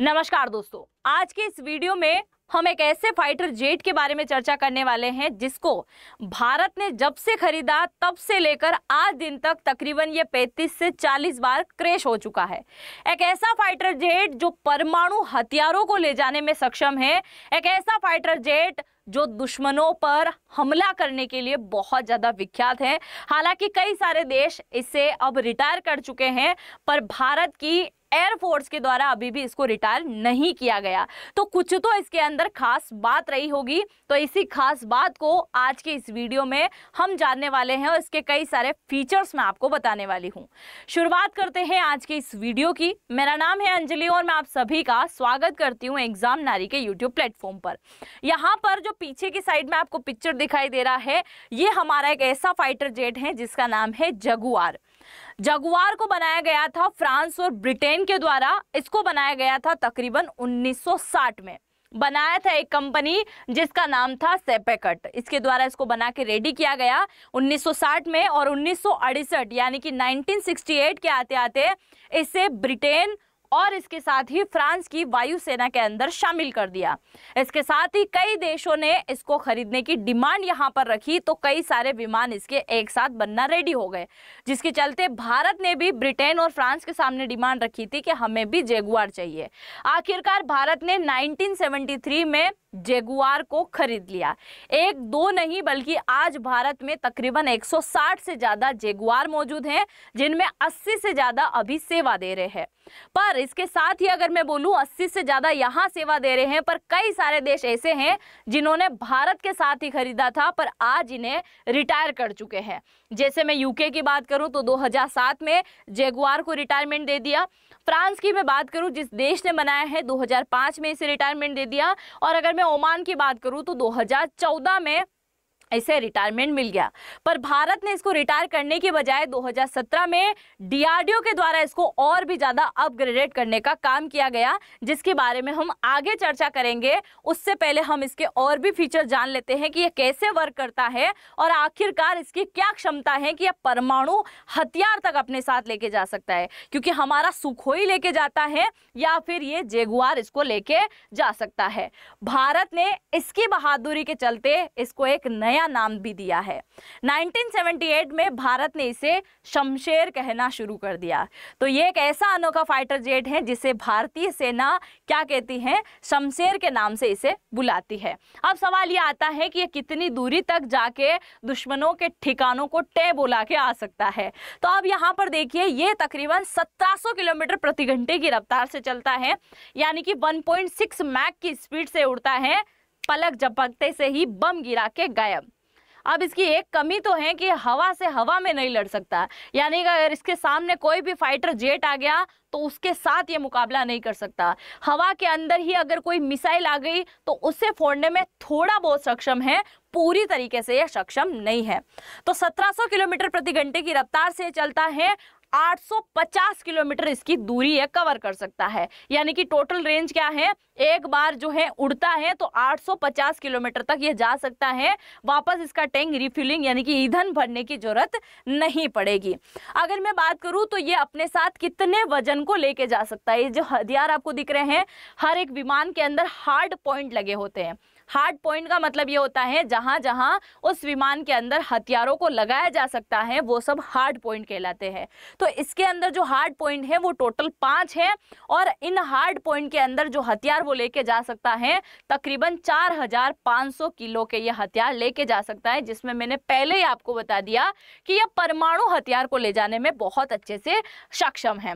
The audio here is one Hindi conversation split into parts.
नमस्कार दोस्तों, आज के इस वीडियो में हम एक ऐसे फाइटर जेट के बारे में चर्चा करने वाले हैं जिसको भारत ने जब से खरीदा तब से लेकर आज दिन तक तकरीबन ये 35 से 40 बार क्रैश हो चुका है। एक ऐसा फाइटर जेट जो परमाणु हथियारों को ले जाने में सक्षम है, एक ऐसा फाइटर जेट जो दुश्मनों पर हमला करने के लिए बहुत ज़्यादा विख्यात है। हालांकि कई सारे देश इसे अब रिटायर कर चुके हैं, पर भारत की एयरफोर्स के द्वारा अभी भी इसको रिटायर नहीं किया गया। तो कुछ तो इसके अंदर खास बात रही होगी, तो इसी खास बात को आज के इस वीडियो में हम जानने वाले हैं और इसके कई सारे फीचर्स मैं आपको बताने वाली हूं। शुरुआत करते हैं आज के इस वीडियो की। मेरा नाम है अंजलि और मैं आप सभी का स्वागत करती हूं एग्जाम नारी के यूट्यूब प्लेटफॉर्म पर। यहाँ पर जो पीछे की साइड में आपको पिक्चर दिखाई दे रहा है, ये हमारा एक ऐसा फाइटर जेट है जिसका नाम है जगुआर। जगुआर को बनाया गया था फ्रांस और ब्रिटेन के द्वारा। इसको बनाया गया था तकरीबन 1960 में। बनाया था एक कंपनी जिसका नाम था सेपेकट, इसके द्वारा इसको बना के रेडी किया गया 1960 में। और 1968 यानी कि 1968 के आते आते इसे ब्रिटेन और इसके साथ ही फ्रांस की वायुसेना के अंदर शामिल कर दिया। इसके साथ ही कई देशों ने इसको खरीदने की डिमांड यहाँ पर रखी, तो कई सारे विमान इसके एक साथ बनना रेडी हो गए, जिसके चलते भारत ने भी ब्रिटेन और फ्रांस के सामने डिमांड रखी थी कि हमें भी जगुआर चाहिए। आखिरकार भारत ने 1973 में जगुआर को खरीद लिया। एक दो नहीं बल्कि आज भारत में तकरीबन 160 से ज़्यादा जगुआर मौजूद हैं, जिनमें 80 से ज़्यादा अभी सेवा दे रहे हैं। पर इसके साथ ही अगर मैं बोलूं 80 से ज़्यादा यहाँ सेवा दे रहे हैं, पर कई सारे देश ऐसे हैं जिन्होंने भारत के साथ ही खरीदा था पर आज इन्हें रिटायर कर चुके हैं। जैसे मैं यूके की बात करूं तो 2007 में जगुआर को रिटायरमेंट दे दिया। फ्रांस की मैं बात करूं, जिस देश ने बनाया है, 2005 में इसे रिटायरमेंट दे दिया। और अगर मैं ओमान की बात करूं तो 2014 में इसे रिटायरमेंट मिल गया। पर भारत ने इसको रिटायर करने के बजाय 2017 में डीआरडीओ के द्वारा इसको और भी ज़्यादा अपग्रेडेड करने का काम किया गया, जिसके बारे में हम आगे चर्चा करेंगे। उससे पहले हम इसके और भी फीचर जान लेते हैं कि ये कैसे वर्क करता है और आखिरकार इसकी क्या क्षमता है कि यह परमाणु हथियार तक अपने साथ लेके जा सकता है, क्योंकि हमारा सुखोई लेके जाता है या फिर ये जगुआर इसको लेके जा सकता है। भारत ने इसकी बहादुरी के चलते इसको एक नया नाम भी दिया है। 1978 में भारत ने इसे शमशेर कहना शुरू कर दिया। तो ये एक ऐसा अनोखा फाइटर जेट है जिसे भारतीय सेना क्या कहती है, शमशेर के नाम से इसे बुलाती है। अब सवाल ये आता है कि ये कितनी दूरी तक जाके दुश्मनों के ठिकानों को टे बोला के आ सकता है। तो अब यहाँ पर देखिए, ये तकरीबन 1700 किलोमीटर प्रति घंटे की रफ्तार से चलता है, यानी कि 1.6 मैक की स्पीड से उड़ता है। पलक झपकते से ही बम गिरा के गायब। अब इसकी एक कमी तो है कि हवा से हवा में नहीं लड़ सकता, यानी कि अगर इसके सामने कोई भी फाइटर जेट आ गया तो उसके साथ ये मुकाबला नहीं कर सकता। हवा के अंदर ही अगर कोई मिसाइल आ गई तो उसे फोड़ने में थोड़ा बहुत सक्षम है, पूरी तरीके से ये सक्षम नहीं है। तो 1700 किलोमीटर प्रति घंटे की रफ्तार से चलता है। 850 किलोमीटर इसकी दूरी ये कवर कर सकता है, यानी कि टोटल रेंज क्या है, एक बार जो है उड़ता है तो 850 किलोमीटर तक ये जा सकता है। वापस इसका टैंक रिफिलिंग यानी कि ईंधन भरने की जरूरत नहीं पड़ेगी। अगर मैं बात करूं तो ये अपने साथ कितने वजन को लेके जा सकता है। ये जो हथियार आपको दिख रहे हैं, हर एक विमान के अंदर हार्ड पॉइंट लगे होते हैं। हार्ड पॉइंट का मतलब ये होता है जहां जहां उस विमान के अंदर हथियारों को लगाया जा सकता है, वो सब हार्ड पॉइंट कहलाते हैं। तो इसके अंदर जो हार्ड पॉइंट है वो टोटल 5 है, और इन हार्ड पॉइंट के अंदर जो हथियार वो लेके जा सकता है तकरीबन 4500 किलो के ये हथियार लेके जा सकता है, जिसमें मैंने पहले ही आपको बता दिया कि यह परमाणु हथियार को ले जाने में बहुत अच्छे से सक्षम है।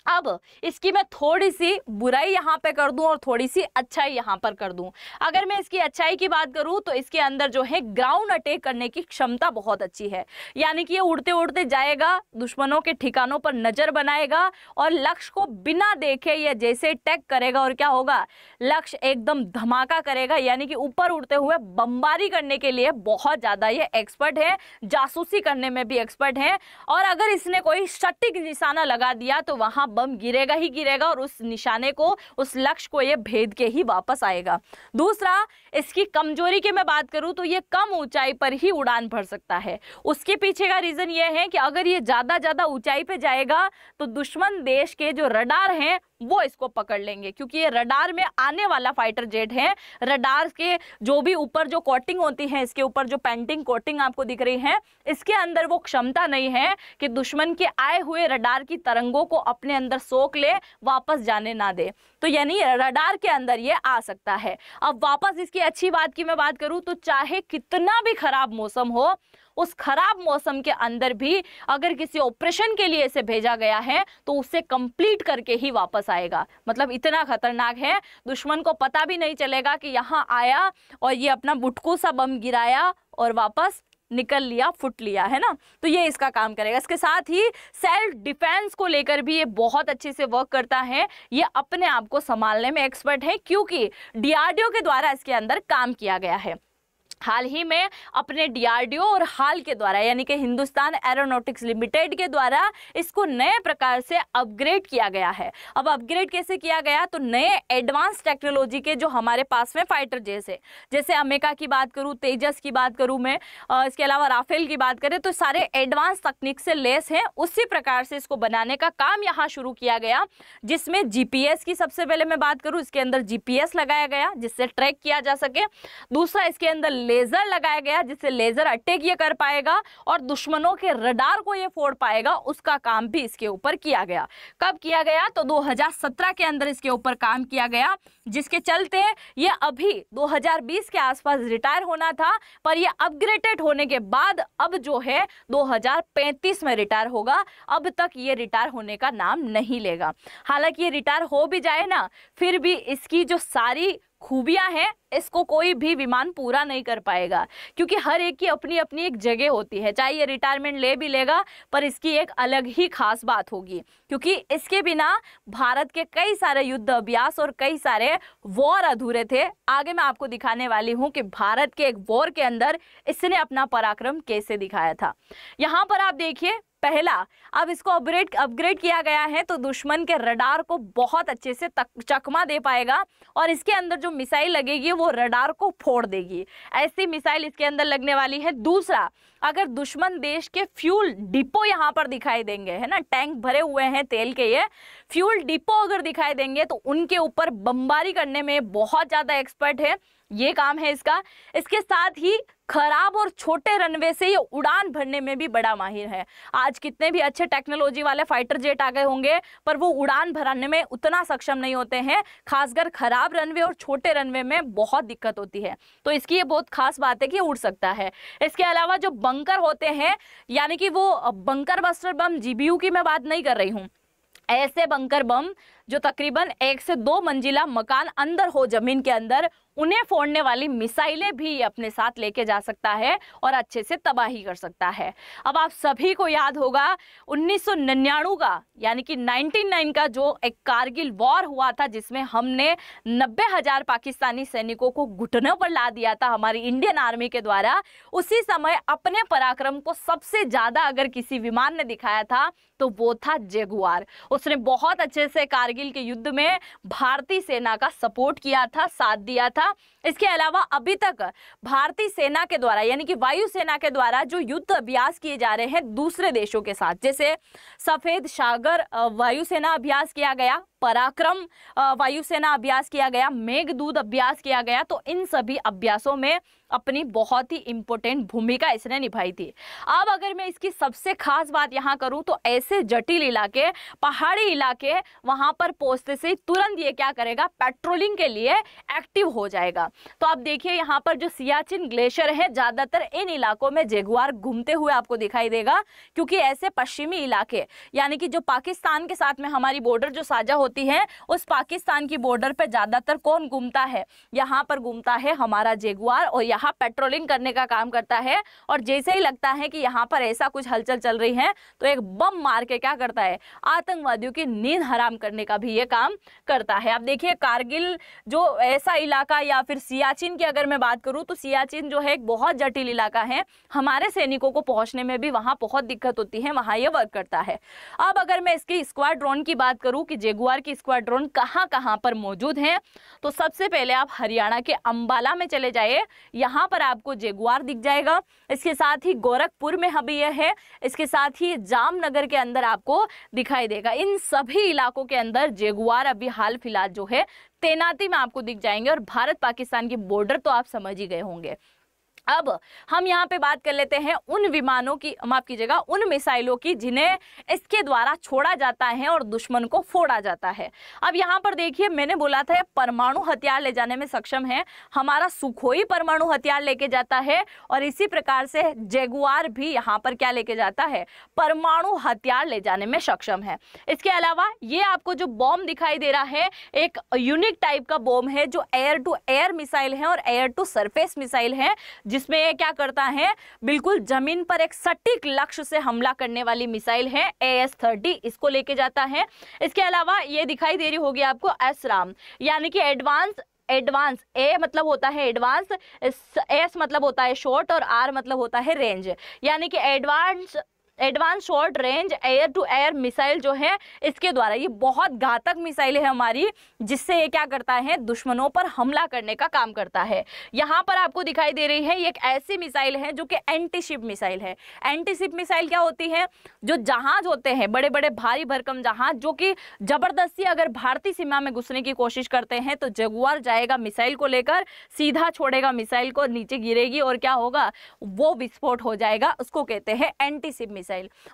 अब इसकी मैं थोड़ी सी बुराई यहाँ पे कर दूं और थोड़ी सी अच्छाई यहाँ पर कर दूं। अगर मैं इसकी अच्छाई की बात करूं तो इसके अंदर जो है ग्राउंड अटैक करने की क्षमता बहुत अच्छी है, यानी कि ये उड़ते उड़ते जाएगा, दुश्मनों के ठिकानों पर नजर बनाएगा और लक्ष्य को बिना देखे ये जैसे अटैक करेगा और क्या होगा, लक्ष्य एकदम धमाका करेगा। यानी कि ऊपर उड़ते हुए बमबारी करने के लिए बहुत ज़्यादा ये एक्सपर्ट है, जासूसी करने में भी एक्सपर्ट है। और अगर इसने कोई सटीक निशाना लगा दिया तो वहाँ बम गिरेगा ही गिरेगा और उस निशाने को, उस लक्ष्य को ये भेद के ही वापस आएगा। दूसरा, इसकी कमजोरी की मैं बात करूं तो ये कम ऊंचाई पर ही उड़ान भर सकता है। उसके पीछे का रीजन ये है कि अगर ये ज्यादा ऊंचाई पे जाएगा तो दुश्मन देश के जो रडार हैं वो इसको पकड़ लेंगे, क्योंकि ये रडार में आने वाला फाइटर जेट है। रडार के जो भी ऊपर जो कोटिंग होती है, इसके ऊपर जो पेंटिंग कोटिंग आपको दिख रही है, इसके अंदर वो क्षमता नहीं है कि दुश्मन के आए हुए रडार की तरंगों को अपने अंदर सोख ले, वापस जाने ना दे। तो यानी रडार के अंदर ये आ सकता है। अब वापस इसकी अच्छी बात की मैं बात करूं तो चाहे कितना भी खराब मौसम हो, उस खराब मौसम के अंदर भी अगर किसी ऑपरेशन के लिए इसे भेजा गया है तो उसे कंप्लीट करके ही वापस आएगा। मतलब इतना खतरनाक है, दुश्मन को पता भी नहीं चलेगा कि यहाँ आया और ये अपना बुटकू सा बम गिराया और वापस निकल लिया, फुट लिया, है ना। तो ये इसका काम करेगा। इसके साथ ही सेल्फ डिफेंस को लेकर भी ये बहुत अच्छे से वर्क करता है। ये अपने आप को संभालने में एक्सपर्ट है, क्योंकि डीआरडीओ के द्वारा इसके अंदर काम किया गया है। हाल ही में अपने डीआरडीओ और हाल के द्वारा यानी कि हिंदुस्तान एरोनॉटिक्स लिमिटेड के द्वारा इसको नए प्रकार से अपग्रेड किया गया है। अब अपग्रेड कैसे किया गया, तो नए एडवांस टेक्नोलॉजी के जो हमारे पास में फाइटर जैसे अमेरिका की बात करूं, तेजस की बात करूं मैं, इसके अलावा राफेल की बात करें, तो सारे एडवांस तकनीक से लेस हैं। उसी प्रकार से इसको बनाने का काम यहाँ शुरू किया गया, जिसमें जीपीएस की सबसे पहले मैं बात करूँ, इसके अंदर जीपीएस लगाया गया जिससे ट्रैक किया जा सके। दूसरा, इसके अंदर लेजर लगाया गया जिससे लेजर अटैक ये कर पाएगा और दुश्मनों के रडार को ये फोड़ पाएगा। उसका काम भी इसके ऊपर किया गया। कब किया गया, तो 2017 के अंदर इसके ऊपर काम किया गया, जिसके चलते ये अभी 2020 के आसपास रिटायर होना था, पर ये अपग्रेडेड होने के बाद अब जो है 2035 में रिटायर होगा। अब तक ये रिटायर होने का नाम नहीं लेगा। हालांकि ये रिटायर हो भी जाए ना, फिर भी इसकी जो सारी खूबियां हैं इसको कोई भी विमान पूरा नहीं कर पाएगा, क्योंकि हर एक की अपनी अपनी एक जगह होती है। चाहे ये रिटायरमेंट ले भी लेगा, पर इसकी एक अलग ही खास बात होगी, क्योंकि इसके बिना भारत के कई सारे युद्ध अभ्यास और कई सारे वॉर अधूरे थे। आगे मैं आपको दिखाने वाली हूँ कि भारत के एक वॉर के अंदर इसने अपना पराक्रम कैसे दिखाया था। यहाँ पर आप देखिए, पहला, अब इसको अपग्रेड किया गया है तो दुश्मन के रडार को बहुत अच्छे से चकमा दे पाएगा और इसके अंदर जो मिसाइल लगेगी वो रडार को फोड़ देगी। ऐसी मिसाइल इसके अंदर लगने वाली है। दूसरा, अगर दुश्मन देश के फ्यूल डिपो यहाँ पर दिखाई देंगे, है ना, टैंक भरे हुए हैं तेल के, ये फ्यूल डिपो अगर दिखाई देंगे तो उनके ऊपर बमबारी करने में बहुत ज़्यादा एक्सपर्ट है, ये काम है इसका। इसके साथ ही खराब और छोटे रनवे से ये उड़ान भरने में भी बड़ा माहिर है। आज कितने भी अच्छे टेक्नोलॉजी वाले फाइटर जेट आ गए होंगे, पर वो उड़ान भरने में उतना सक्षम नहीं होते हैं। खासकर खराब रनवे और छोटे रनवे में बहुत दिक्कत होती है, तो इसकी ये बहुत खास बात है कि उड़ सकता है। इसके अलावा जो बंकर होते हैं, यानी कि वो बंकर बस्टर बम, जीबीयू की मैं बात नहीं कर रही हूँ, ऐसे बंकर बम जो तकरीबन 1 से 2 मंजिला मकान अंदर हो जमीन के अंदर, उन्हें फोड़ने वाली मिसाइलें भी ये अपने साथ लेके जा सकता है और अच्छे से तबाही कर सकता है। अब आप सभी को याद होगा 1999 का, यानी कि 99 का जो एक कारगिल वॉर हुआ था, जिसमें हमने 90,000 पाकिस्तानी सैनिकों को घुटनों पर ला दिया था हमारी इंडियन आर्मी के द्वारा। उसी समय अपने पराक्रम को सबसे ज्यादा अगर किसी विमान ने दिखाया था तो वो था जगुआर। उसने बहुत अच्छे से कारगिल के युद्ध में भारतीय सेना का सपोर्ट किया था, साथ दिया था। इसके अलावा अभी तक भारतीय सेना के द्वारा, यानी कि वायुसेना के द्वारा जो युद्ध अभ्यास किए जा रहे हैं दूसरे देशों के साथ, जैसे सफेद सागर वायुसेना अभ्यास किया गया, पराक्रम वायुसेना अभ्यास किया गया, मेघदूत अभ्यास किया गया, तो इन सभी अभ्यासों में अपनी बहुत ही इंपॉर्टेंट भूमिका इसने निभाई थी। अब अगर मैं इसकी सबसे खास बात यहाँ करूँ तो ऐसे जटिल इलाके, पहाड़ी इलाके, वहाँ पर पहुँचते से तुरंत ये क्या करेगा, पेट्रोलिंग के लिए एक्टिव हो जाएगा। तो आप देखिए यहाँ पर जो सियाचिन ग्लेशियर है, ज़्यादातर इन इलाकों में जगुआर घूमते हुए आपको दिखाई देगा, क्योंकि ऐसे पश्चिमी इलाके, यानी कि जो पाकिस्तान के साथ में हमारी बॉर्डर जो साझा होती है, उस पाकिस्तान की बॉर्डर पर ज़्यादातर कौन घूमता है, यहाँ पर घूमता है हमारा जगुआर, और यहाँ पेट्रोलिंग करने का काम करता है। और जैसे ही लगता है कि यहाँ पर ऐसा कुछ हलचल चल रही है तो एक बम मार के क्या करता है, आतंकवादियों की नींद हराम करने का भी ये काम करता है। अब देखिए कारगिल जो ऐसा इलाका, या फिर सियाचिन की अगर मैं बात करूँ तो सियाचिन जो है एक बहुत जटिल इलाका है, हमारे सैनिकों को पहुंचने में भी वहाँ बहुत दिक्कत होती है, वहाँ ये वर्क करता है। अब अगर मैं इसकी स्क्वाड्रॉन की बात करूँ कि जगुआर की स्क्वाड्रॉन कहाँ कहाँ पर मौजूद है, तो सबसे पहले आप हरियाणा के अंबाला में चले जाइए, यहाँ पर आपको जगुआर दिख जाएगा। इसके साथ ही गोरखपुर में अभी यह है, इसके साथ ही जामनगर के अंदर आपको दिखाई देगा। इन सभी इलाकों के अंदर उधर जगुआर अभी हाल फिलहाल जो है तैनाती में आपको दिख जाएंगे। और भारत पाकिस्तान की बॉर्डर तो आप समझ ही गए होंगे। अब हम यहाँ पे बात कर लेते हैं उन विमानों की, माफ कीजिएगा, उन मिसाइलों की जिन्हें इसके द्वारा छोड़ा जाता है और दुश्मन को फोड़ा जाता है। अब यहाँ पर देखिए, मैंने बोला था परमाणु हथियार ले जाने में सक्षम है। हमारा सुखोई परमाणु हथियार लेके जाता है और इसी प्रकार से जगुआर भी यहाँ पर क्या लेके जाता है, परमाणु हथियार ले जाने में सक्षम है। इसके अलावा ये आपको जो बॉम्ब दिखाई दे रहा है एक यूनिक टाइप का बॉम्ब है जो एयर टू एयर मिसाइल है और एयर टू सरफेस मिसाइल है, जिसमें ये क्या करता है, बिल्कुल जमीन पर एक सटीक लक्ष्य से हमला करने वाली मिसाइल है AS-30, इसको लेके जाता है। इसके अलावा ये दिखाई दे रही होगी आपको एसराम, यानी कि एडवांस, ए मतलब होता है एडवांस, एस मतलब होता है शॉर्ट और आर मतलब होता है रेंज, यानी कि advance short range air to air missile जो है इसके द्वारा, ये बहुत घातक मिसाइल है हमारी, जिससे ये क्या करता है, दुश्मनों पर हमला करने का काम करता है। यहाँ पर आपको दिखाई दे रही है ये एक ऐसी मिसाइल है जो कि एंटी शिप मिसाइल है। एंटी शिप मिसाइल क्या होती है, जो जहाज होते हैं बड़े बड़े भारी भरकम जहाज, जो कि जबरदस्ती अगर भारतीय सीमा में घुसने की कोशिश करते हैं तो जगुआर जाएगा मिसाइल को लेकर, सीधा छोड़ेगा मिसाइल को, नीचे गिरेगी और क्या होगा, वो विस्फोट हो जाएगा, उसको कहते हैं एंटी शिप मिसाइल।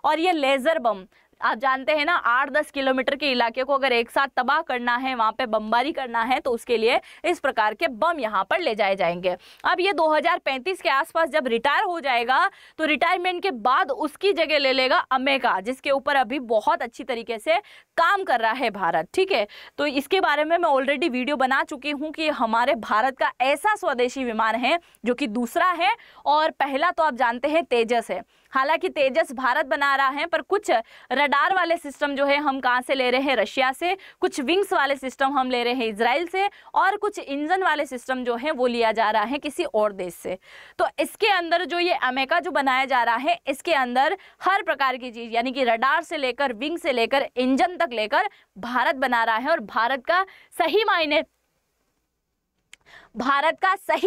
और ये लेजर बम, आप जानते हैं ना 8-10 किलोमीटर के इलाके को अगर एक साथ तबाह करना है, वहां पे बमबारी करना है, तो उसके लिए इस प्रकार के बम यहां पर ले जाए जाएंगे। अब ये 2035 के आसपास जब रिटायर हो जाएगा तो रिटायरमेंट के बाद उसकी जगह ले लेगा अमेरिका, जिसके ऊपर अभी बहुत अच्छी तरीके से काम कर रहा है भारत। ठीक है, तो इसके बारे में मैं ऑलरेडी वीडियो बना चुकी हूँ कि हमारे भारत का ऐसा स्वदेशी विमान है जो कि दूसरा है, और पहला तो आप जानते हैं तेजस है। हालांकि तेजस भारत बना रहा है, पर कुछ रडार वाले सिस्टम जो है हम कहाँ से ले रहे हैं, रशिया से, कुछ विंग्स वाले सिस्टम हम ले रहे हैं इजराइल से, और कुछ इंजन वाले सिस्टम जो है वो लिया जा रहा है किसी और देश से। तो इसके अंदर जो ये अमेरिका जो बनाया जा रहा है, इसके अंदर हर प्रकार की चीज, यानी कि रडार से लेकर विंग से लेकर इंजन तक लेकर भारत बना रहा है। और भारत का सही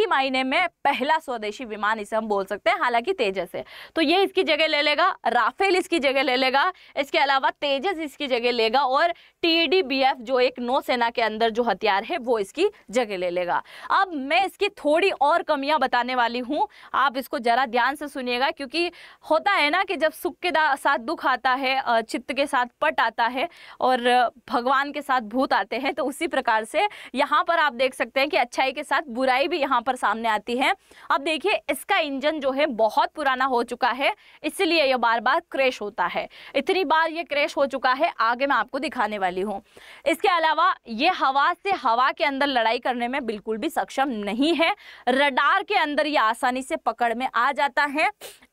मायने में पहला स्वदेशी विमान इसे हम बोल सकते हैं, हालांकि तेजस है। तो ये इसकी जगह ले लेगा, राफेल इसकी जगह ले लेगा, इसके अलावा तेजस इसकी जगह लेगा, और TDBF जो एक नौसेना के अंदर जो हथियार है वो इसकी जगह ले लेगा। अब मैं इसकी थोड़ी और कमियां बताने वाली हूं, आप इसको जरा ध्यान से सुनिएगा, क्योंकि होता है ना कि जब सुख के साथ दुख आता है, चित्त के साथ पट आता है और भगवान के साथ भूत आते हैं, तो उसी प्रकार से यहाँ पर आप देख सकते हैं कि अच्छाई के साथ बुराई भी यहाँ पर सामने आती है। अब देखिए, इसका इंजन जो है बहुत पुराना हो चुका है, इसलिए ये बार बार क्रैश होता है। इतनी बार ये क्रैश हो चुका है, आगे मैं आपको दिखाने वाली हूँ। इसके अलावा ये हवा से हवा के अंदर लड़ाई करने में बिल्कुल भी सक्षम नहीं है। रडार के अंदर ये आसानी से पकड़ में आ जाता है।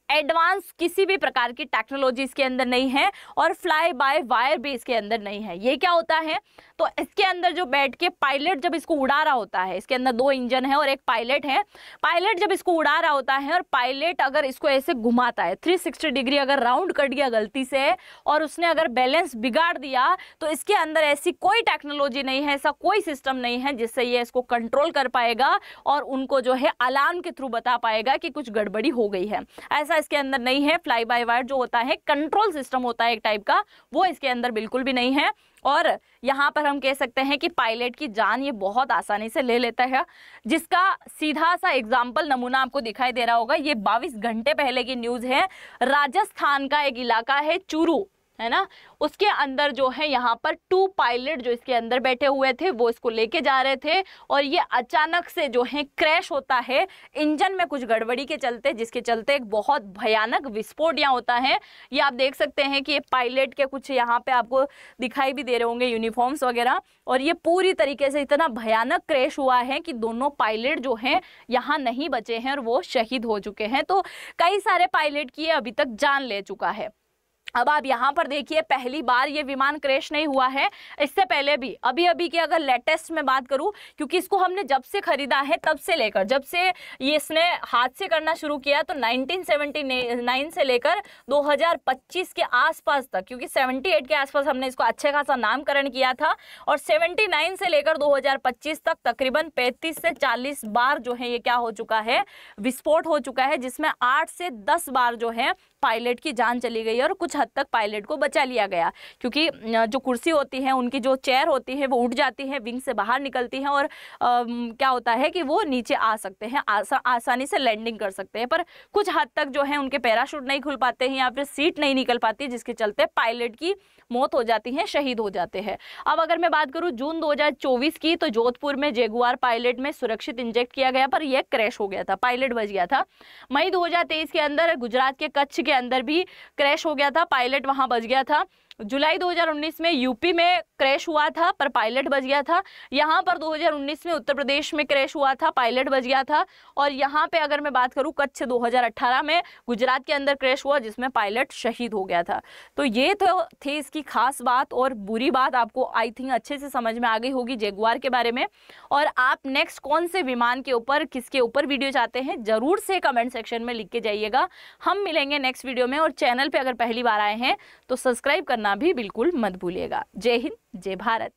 एडवांस किसी भी प्रकार की टेक्नोलॉजी इसके अंदर नहीं है, और फ्लाई बाय वायर भी इसके अंदर नहीं है। ये क्या होता है, तो इसके अंदर जो बैठ के पायलट जब इसको उड़ा रहा होता है, इसके अंदर 2 इंजन है और एक पायलट है, पायलट जब इसको उड़ा रहा होता है और पायलट अगर इसको ऐसे घुमाता है 360 डिग्री अगर राउंड कर दिया गलती से, और उसने अगर बैलेंस बिगाड़ दिया, तो इसके अंदर ऐसी कोई टेक्नोलॉजी नहीं है, ऐसा कोई सिस्टम नहीं है जिससे ये इसको कंट्रोल कर पाएगा और उनको जो है अलार्म के थ्रू बता पाएगा कि कुछ गड़बड़ी हो गई है। ऐसा इसके अंदर नहीं है। फ्लाई बाय वायर जो होता है कंट्रोल सिस्टम होता है एक टाइप का, वो इसके अंदर बिल्कुल भी नहीं है। और यहाँ पर हम कह सकते हैं कि पायलट की जान ये बहुत आसानी से ले लेता है, जिसका सीधा सा एग्जाम्पल नमूना आपको दिखाई दे रहा होगा। ये 22 घंटे पहले की न्यूज़ है। राजस्थान का एक इलाका है चूरू, है ना, उसके अंदर जो है यहाँ पर 2 पायलट जो इसके अंदर बैठे हुए थे, वो इसको लेके जा रहे थे, और ये अचानक से जो है क्रैश होता है इंजन में कुछ गड़बड़ी के चलते, जिसके चलते एक बहुत भयानक विस्फोट यहाँ होता है। ये आप देख सकते हैं कि ये पायलट के कुछ यहाँ पे आपको दिखाई भी दे रहे होंगे यूनिफॉर्म्स वगैरह, और ये पूरी तरीके से इतना भयानक क्रैश हुआ है कि दोनों पायलट जो हैं यहाँ नहीं बचे हैं और वो शहीद हो चुके हैं। तो कई सारे पायलट की अभी तक जान ले चुका है। अब आप यहाँ पर देखिए, पहली बार ये विमान क्रैश नहीं हुआ है, इससे पहले भी अभी अभी की अगर लेटेस्ट में बात करूँ, क्योंकि इसको हमने जब से खरीदा है तब से लेकर, जब से ये इसने हाथ से करना शुरू किया, तो 1979 से लेकर 2025 के आसपास तक, क्योंकि 78 के आसपास हमने इसको अच्छे खासा नामकरण किया था, और 79 से लेकर 2025 तक तकरीबन 35 से 40 बार जो है ये क्या हो चुका है, विस्फोट हो चुका है, जिसमें 8 से 10 बार जो है पायलट की जान चली गई और कुछ हद तक पायलट को बचा लिया गया, क्योंकि जो कुर्सी होती है, उनकी जो चेयर होती है वो उठ जाती है, विंग से बाहर निकलती है और क्या होता है कि वो नीचे आ सकते हैं, आसानी से लैंडिंग कर सकते हैं। पर कुछ हद तक जो है उनके पैराशूट नहीं खुल पाते हैं या फिर सीट नहीं निकल पाती, जिसके चलते पायलट की मौत हो जाती है, शहीद हो जाते हैं। अब अगर मैं बात करूं जून 2024 की, तो जोधपुर में जगुआर पायलट में सुरक्षित इंजेक्ट किया गया पर यह क्रैश हो गया था, पायलट बच गया था। मई 2023 के अंदर गुजरात के कच्छ के अंदर भी क्रैश हो गया था, पायलट वहां बच गया था। जुलाई 2019 में यूपी में क्रैश हुआ था पर पायलट बच गया था। यहाँ पर 2019 में उत्तर प्रदेश में क्रैश हुआ था, पायलट बच गया था। और यहाँ पे अगर मैं बात करूँ कच्छ 2018 में गुजरात के अंदर क्रैश हुआ जिसमें पायलट शहीद हो गया था। तो ये तो थी इसकी खास बात और बुरी बात, आपको आई थिंक अच्छे से समझ में आ गई होगी जगुआर के बारे में। और आप नेक्स्ट कौन से विमान के ऊपर, किसके ऊपर वीडियो चाहते हैं, जरूर से कमेंट सेक्शन में लिख के जाइएगा। हम मिलेंगे नेक्स्ट वीडियो में। और चैनल पे अगर पहली बार आए हैं तो सब्सक्राइब करना भी बिल्कुल मत भूलिएगा। जय हिंद, जय भारत।